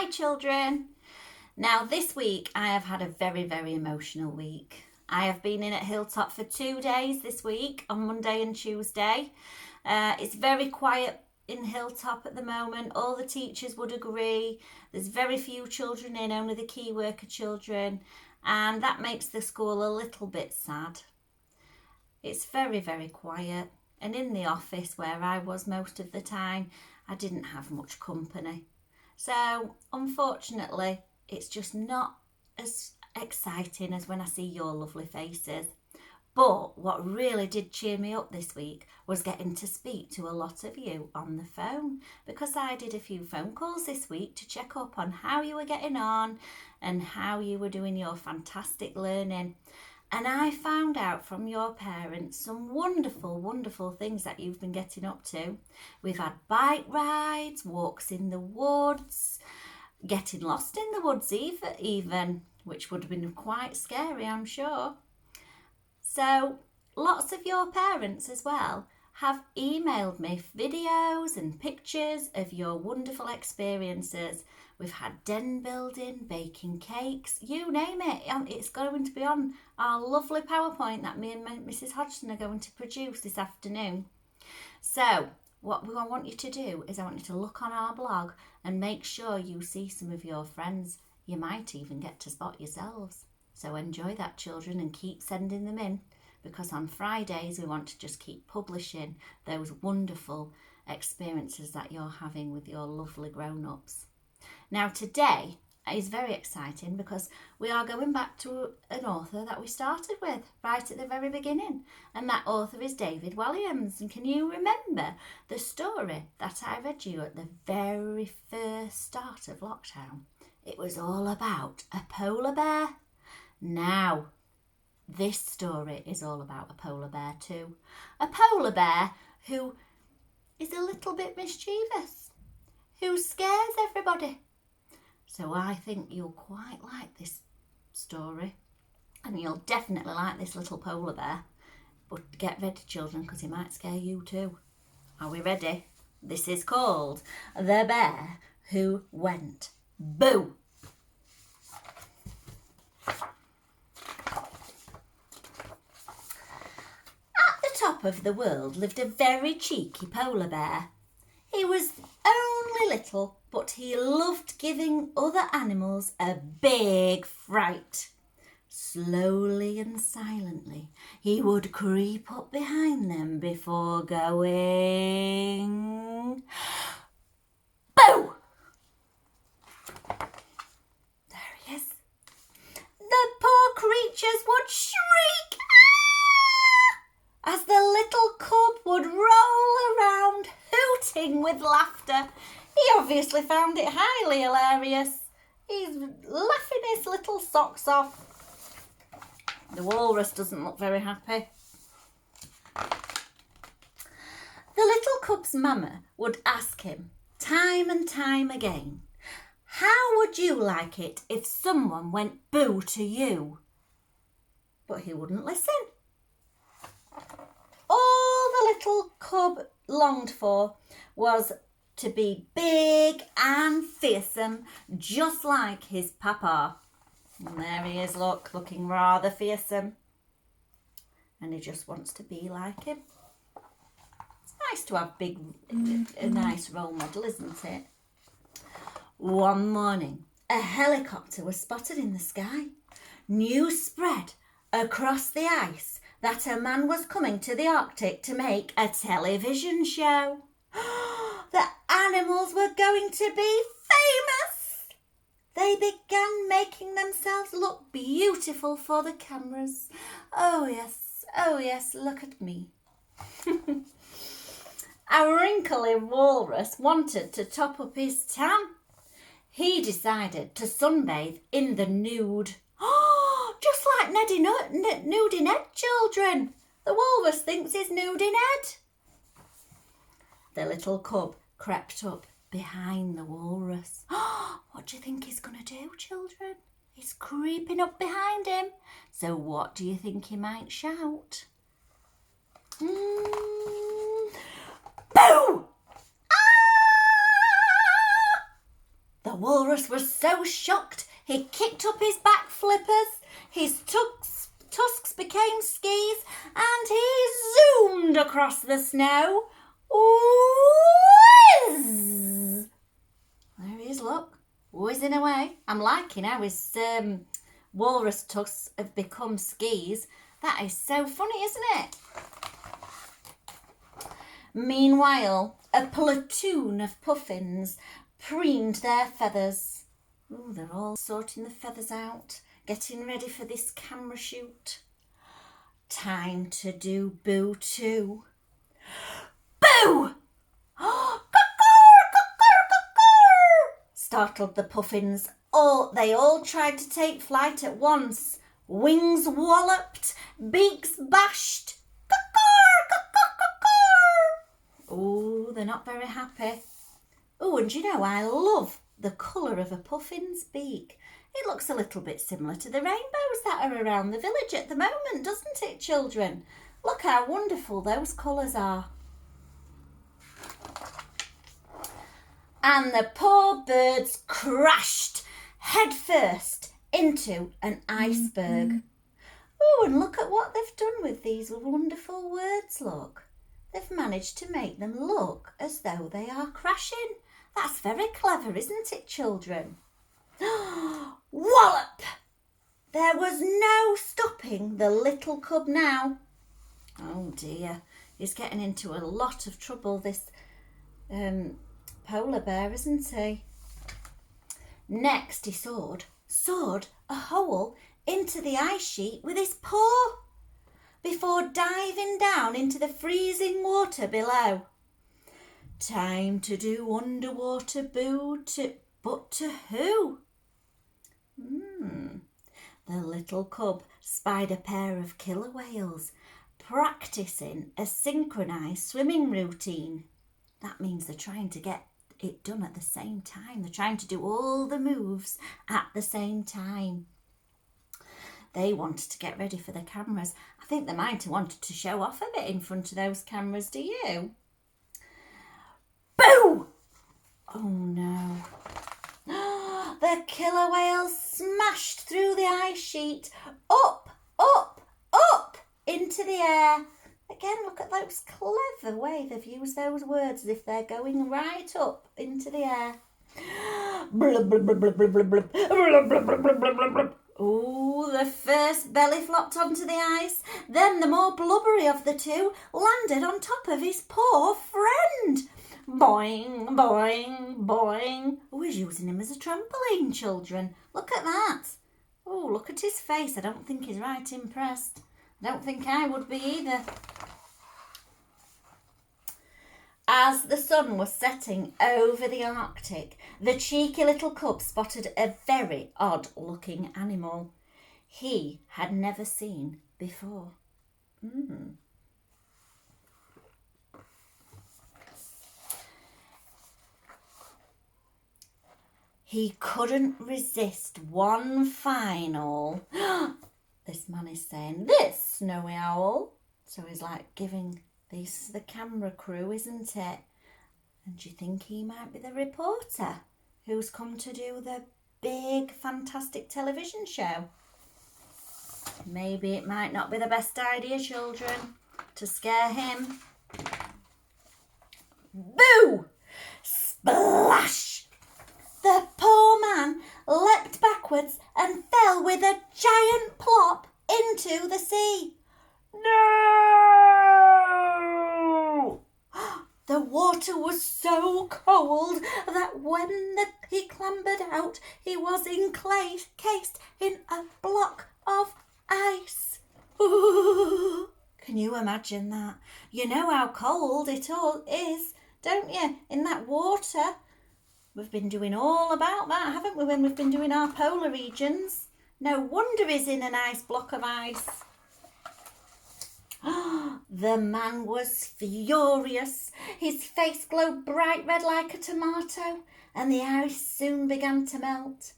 Hi children. Now this week I have had a very, very emotional week. I have been in at Hilltop for 2 days this week, on Monday and Tuesday. It's very quiet in Hilltop at the moment. All the teachers would agree. There's very few children in, only the key worker children, and that makes the school a little bit sad. It's very, very quiet, and in the office where I was most of the time, I didn't have much company. So unfortunately, it's just not as exciting as when I see your lovely faces. But what really did cheer me up this week was getting to speak to a lot of you on the phone, because I did a few phone calls this week to check up on how you were getting on and how you were doing your fantastic learning. And I found out from your parents some wonderful, wonderful things that you've been getting up to. We've had bike rides, walks in the woods, getting lost in the woods even, which would have been quite scary, I'm sure. So lots of your parents as well have emailed me videos and pictures of your wonderful experiences. We've had den building, baking cakes, you name it. It's going to be on our lovely PowerPoint that me and Mrs. Hodgson are going to produce this afternoon. So what I want you to do is I want you to look on our blog and make sure you see some of your friends. You might even get to spot yourselves. So enjoy that, children, and keep sending them in, because on Fridays we want to just keep publishing those wonderful experiences that you're having with your lovely grown-ups. Now today is very exciting because we are going back to an author that we started with right at the very beginning, and that author is David Walliams. And can you remember the story that I read you at the very first start of lockdown? It was all about a polar bear. Now, this story is all about a polar bear too. A polar bear who is a little bit mischievous, who scares everybody. So I think you'll quite like this story, and you'll definitely like this little polar bear. But get ready, children, because he might scare you too. Are we ready? This is called The Bear Who Went Boo. Top of the world lived a very cheeky polar bear. He was only little, but he loved giving other animals a big fright. Slowly and silently, he would creep up behind them before going boo! There he is. The poor creatures would shriek as the little cub would roll around hooting with laughter. He obviously found it highly hilarious. He's laughing his little socks off. The walrus doesn't look very happy. The little cub's mama would ask him time and time again, "How would you like it if someone went boo to you?" But he wouldn't listen. All the little cub longed for was to be big and fearsome, just like his papa. And there he is, looking rather fearsome. And he just wants to be like him. It's nice to have a nice role model, isn't it? One morning, a helicopter was spotted in the sky. News spread across the ice that a man was coming to the Arctic to make a television show. The animals were going to be famous. They began making themselves look beautiful for the cameras. Oh yes, look at me. A wrinkly walrus wanted to top up his tan. He decided to sunbathe in the nude. Just like Nude in Ed, children. The walrus thinks he's Nude in Ed. The little cub crept up behind the walrus. What do you think he's going to do, children? He's creeping up behind him. So what do you think he might shout? Boo! Ah! The walrus was so shocked he kicked up his back flippers, his tusks became skis, and he zoomed across the snow. Whiz! There he is, look, whizzing away. I'm liking how his walrus tusks have become skis. That is so funny, isn't it? Meanwhile, a platoon of puffins preened their feathers. Ooh, they're all sorting the feathers out, getting ready for this camera shoot. Time to do boo too. Boo! Startled the puffins. They all tried to take flight at once. Wings walloped, beaks bashed. Oh, they're not very happy. Oh, and you know, I love the colour of a puffin's beak. It looks a little bit similar to the rainbows that are around the village at the moment, doesn't it, children? Look how wonderful those colours are. And the poor birds crashed headfirst into an iceberg. Oh, and look at what they've done with these wonderful words, look. They've managed to make them look as though they are crashing. That's very clever, isn't it, children? Wallop! There was no stopping the little cub now. Oh dear, he's getting into a lot of trouble, this polar bear, isn't he? Next he sawed a hole into the ice sheet with his paw before diving down into the freezing water below. Time to do underwater boo but to who? The little cub spied a pair of killer whales practicing a synchronised swimming routine. That means they're trying to get it done at the same time. They're trying to do all the moves at the same time. They wanted to get ready for the cameras. I think they might have wanted to show off a bit in front of those cameras, do you? Boo! Oh no. The killer whales smashed through the ice sheet, up, up, up into the air. Again, look at those clever way they've used those words as if they're going right up into the air. Oh, the first belly flopped onto the ice. Then the more blubbery of the two landed on top of his poor friend. Boing, boing, boing. Oh, he's using him as a trampoline, children. Look at that. Oh, look at his face. I don't think he's right impressed. I don't think I would be either. As the sun was setting over the Arctic, the cheeky little cub spotted a very odd-looking animal he had never seen before. He couldn't resist one final. This man is saying, "This snowy owl." So he's like giving this to the camera crew, isn't it? And do you think he might be the reporter who's come to do the big, fantastic television show? Maybe it might not be the best idea, children, to scare him. Boo! Splash! The poor man leapt backwards and fell with a giant plop into the sea. No! The water was so cold that when he clambered out, he was encased in a block of ice. Ooh, can you imagine that? You know how cold it all is, don't you, in that water? We've been doing all about that, haven't we, when we've been doing our polar regions? No wonder he's in a nice block of ice. The man was furious. His face glowed bright red like a tomato, and the ice soon began to melt.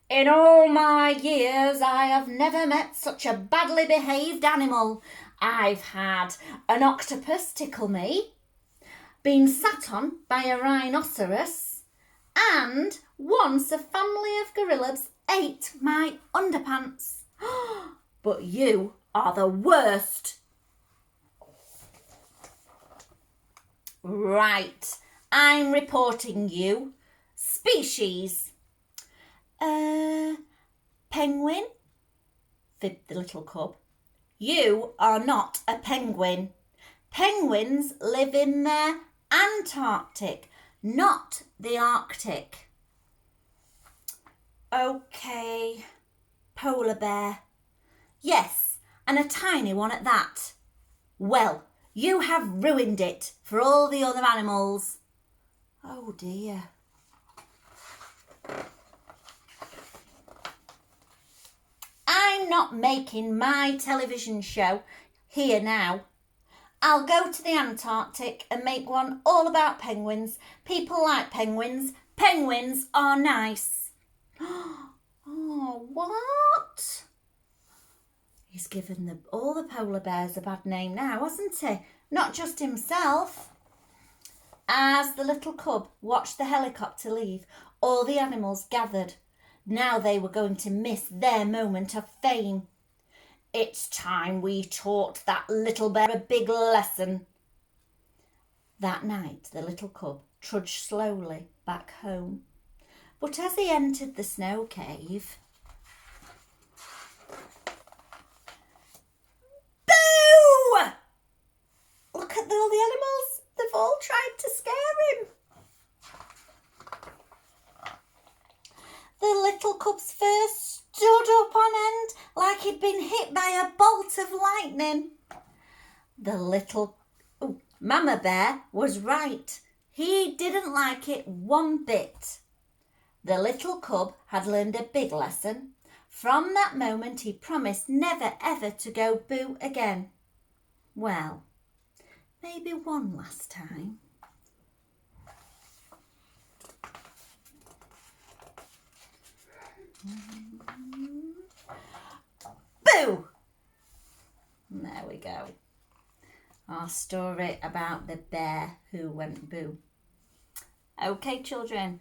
In all my years, I have never met such a badly behaved animal. I've had an octopus tickle me, been sat on by a rhinoceros, and Once a family of gorillas ate my underpants. But you are the worst. Right, I'm reporting you. Species. Penguin? Fibbed the little cub. You are not a penguin. Penguins live in the Antarctic, not the Arctic. Okay, polar bear. Yes, and a tiny one at that. Well, you have ruined it for all the other animals. Oh dear. I'm not making my television show here now. I'll go to the Antarctic and make one all about penguins. People like penguins. Penguins are nice. Oh, what? He's given all the polar bears a bad name now, hasn't he? Not just himself. As the little cub watched the helicopter leave, all the animals gathered. Now they were going to miss their moment of fame. It's time we taught that little bear a big lesson. That night, the little cub trudged slowly back home. But as he entered the snow cave, boo! Look at all the animals. They've all tried to scare him. The little cub's fur stood up on end like he'd been hit by a bolt of lightning. Mama Bear was right. He didn't like it one bit. The little cub had learned a big lesson. From that moment he promised never ever to go boo again. Well, maybe one last time. Boo! There we go. Our story about the bear who went boo. Okay, children,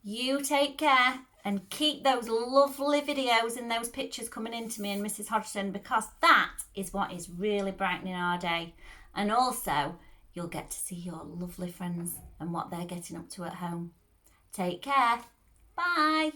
you take care and keep those lovely videos and those pictures coming into me and Mrs. Hodgson, because that is what is really brightening our day. And also, you'll get to see your lovely friends and what they're getting up to at home. Take care. Bye.